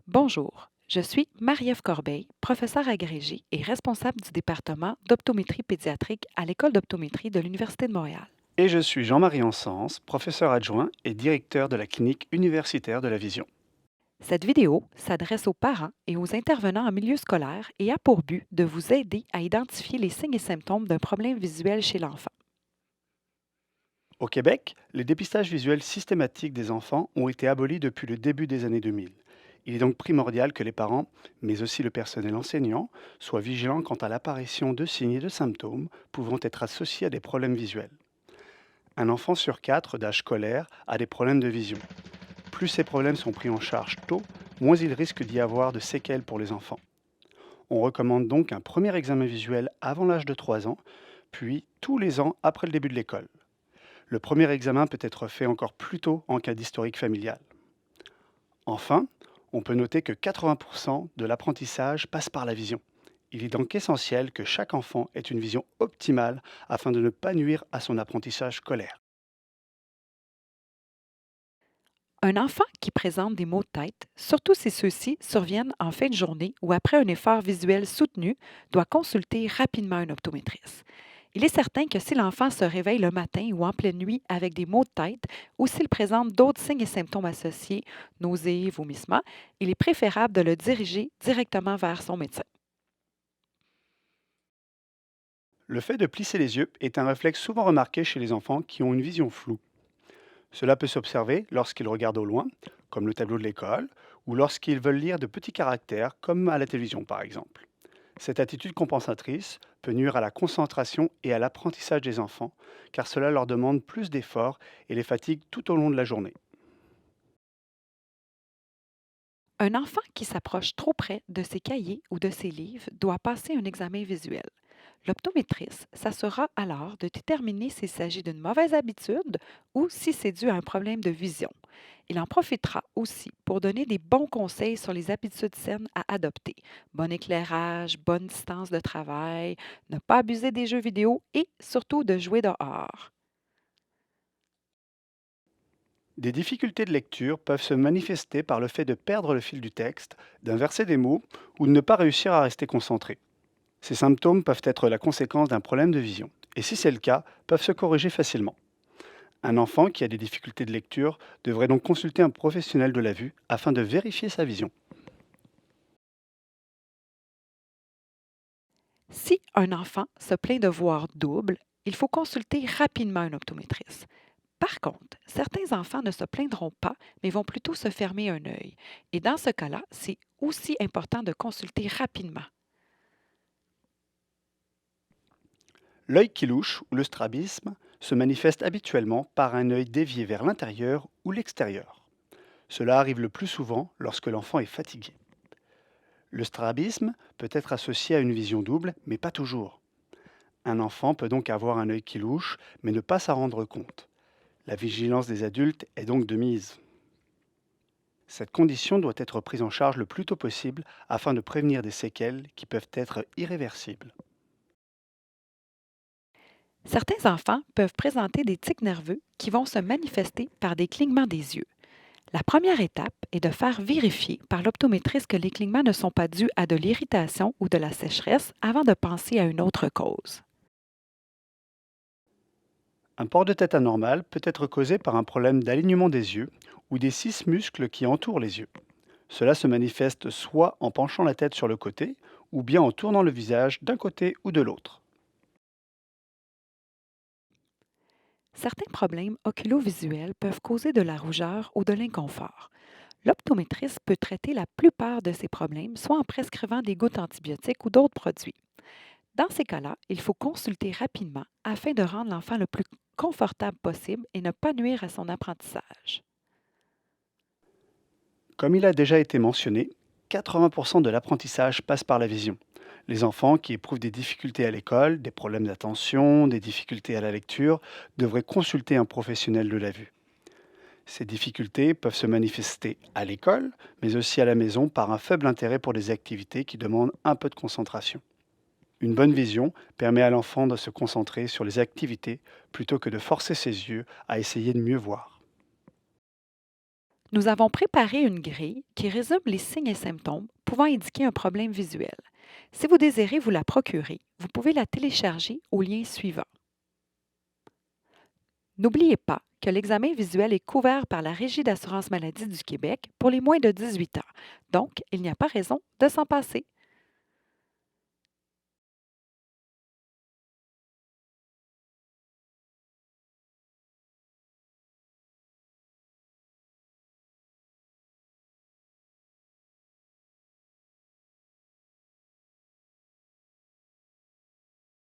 Bonjour, je suis Marie-Ève Corbeil, professeure agrégée et responsable du département d'optométrie pédiatrique à l'École d'optométrie de l'Université de Montréal. Et je suis Jean-Marie Ansens, professeur adjoint et directeur de la clinique universitaire de la vision. Cette vidéo s'adresse aux parents et aux intervenants en milieu scolaire et a pour but de vous aider à identifier les signes et symptômes d'un problème visuel chez l'enfant. Au Québec, les dépistages visuels systématiques des enfants ont été abolis depuis le début des années 2000. Il est donc primordial que les parents, mais aussi le personnel enseignant, soient vigilants quant à l'apparition de signes et de symptômes pouvant être associés à des problèmes visuels. Un enfant sur quatre d'âge scolaire a des problèmes de vision. Plus ces problèmes sont pris en charge tôt, moins il risque d'y avoir de séquelles pour les enfants. On recommande donc un premier examen visuel avant l'âge de 3 ans, puis tous les ans après le début de l'école. Le premier examen peut être fait encore plus tôt en cas d'historique familial. Enfin, on peut noter que 80% de l'apprentissage passe par la vision. Il est donc essentiel que chaque enfant ait une vision optimale afin de ne pas nuire à son apprentissage scolaire. Un enfant qui présente des maux de tête, surtout si ceux-ci surviennent en fin de journée ou après un effort visuel soutenu, doit consulter rapidement un optométriste. Il est certain que si l'enfant se réveille le matin ou en pleine nuit avec des maux de tête ou s'il présente d'autres signes et symptômes associés, nausées, vomissements, il est préférable de le diriger directement vers son médecin. Le fait de plisser les yeux est un réflexe souvent remarqué chez les enfants qui ont une vision floue. Cela peut s'observer lorsqu'ils regardent au loin, comme le tableau de l'école, ou lorsqu'ils veulent lire de petits caractères, comme à la télévision par exemple. Cette attitude compensatrice peut nuire à la concentration et à l'apprentissage des enfants, car cela leur demande plus d'efforts et les fatigue tout au long de la journée. Un enfant qui s'approche trop près de ses cahiers ou de ses livres doit passer un examen visuel. L'optométriste s'assurera alors de déterminer s'il s'agit d'une mauvaise habitude ou si c'est dû à un problème de vision. Il en profitera aussi pour donner des bons conseils sur les habitudes saines à adopter. Bon éclairage, bonne distance de travail, ne pas abuser des jeux vidéo et surtout de jouer dehors. Des difficultés de lecture peuvent se manifester par le fait de perdre le fil du texte, d'inverser des mots ou de ne pas réussir à rester concentré. Ces symptômes peuvent être la conséquence d'un problème de vision, et si c'est le cas, peuvent se corriger facilement. Un enfant qui a des difficultés de lecture devrait donc consulter un professionnel de la vue afin de vérifier sa vision. Si un enfant se plaint de voir double, il faut consulter rapidement un optométriste. Par contre, certains enfants ne se plaindront pas, mais vont plutôt se fermer un œil. Et dans ce cas-là, c'est aussi important de consulter rapidement. L'œil qui louche ou le strabisme se manifeste habituellement par un œil dévié vers l'intérieur ou l'extérieur. Cela arrive le plus souvent lorsque l'enfant est fatigué. Le strabisme peut être associé à une vision double, mais pas toujours. Un enfant peut donc avoir un œil qui louche, mais ne pas s'en rendre compte. La vigilance des adultes est donc de mise. Cette condition doit être prise en charge le plus tôt possible afin de prévenir des séquelles qui peuvent être irréversibles. Certains enfants peuvent présenter des tics nerveux qui vont se manifester par des clignements des yeux. La première étape est de faire vérifier par l'optométriste que les clignements ne sont pas dus à de l'irritation ou de la sécheresse avant de penser à une autre cause. Un port de tête anormal peut être causé par un problème d'alignement des yeux ou des 6 muscles qui entourent les yeux. Cela se manifeste soit en penchant la tête sur le côté ou bien en tournant le visage d'un côté ou de l'autre. Certains problèmes oculovisuels peuvent causer de la rougeur ou de l'inconfort. L'optométriste peut traiter la plupart de ces problèmes, soit en prescrivant des gouttes antibiotiques ou d'autres produits. Dans ces cas-là, il faut consulter rapidement afin de rendre l'enfant le plus confortable possible et ne pas nuire à son apprentissage. Comme il a déjà été mentionné, 80% de l'apprentissage passe par la vision. Les enfants qui éprouvent des difficultés à l'école, des problèmes d'attention, des difficultés à la lecture, devraient consulter un professionnel de la vue. Ces difficultés peuvent se manifester à l'école, mais aussi à la maison par un faible intérêt pour des activités qui demandent un peu de concentration. Une bonne vision permet à l'enfant de se concentrer sur les activités plutôt que de forcer ses yeux à essayer de mieux voir. Nous avons préparé une grille qui résume les signes et symptômes pouvant indiquer un problème visuel. Si vous désirez vous la procurer, vous pouvez la télécharger au lien suivant. N'oubliez pas que l'examen visuel est couvert par la Régie d'assurance maladie du Québec pour les moins de 18 ans, donc il n'y a pas raison de s'en passer.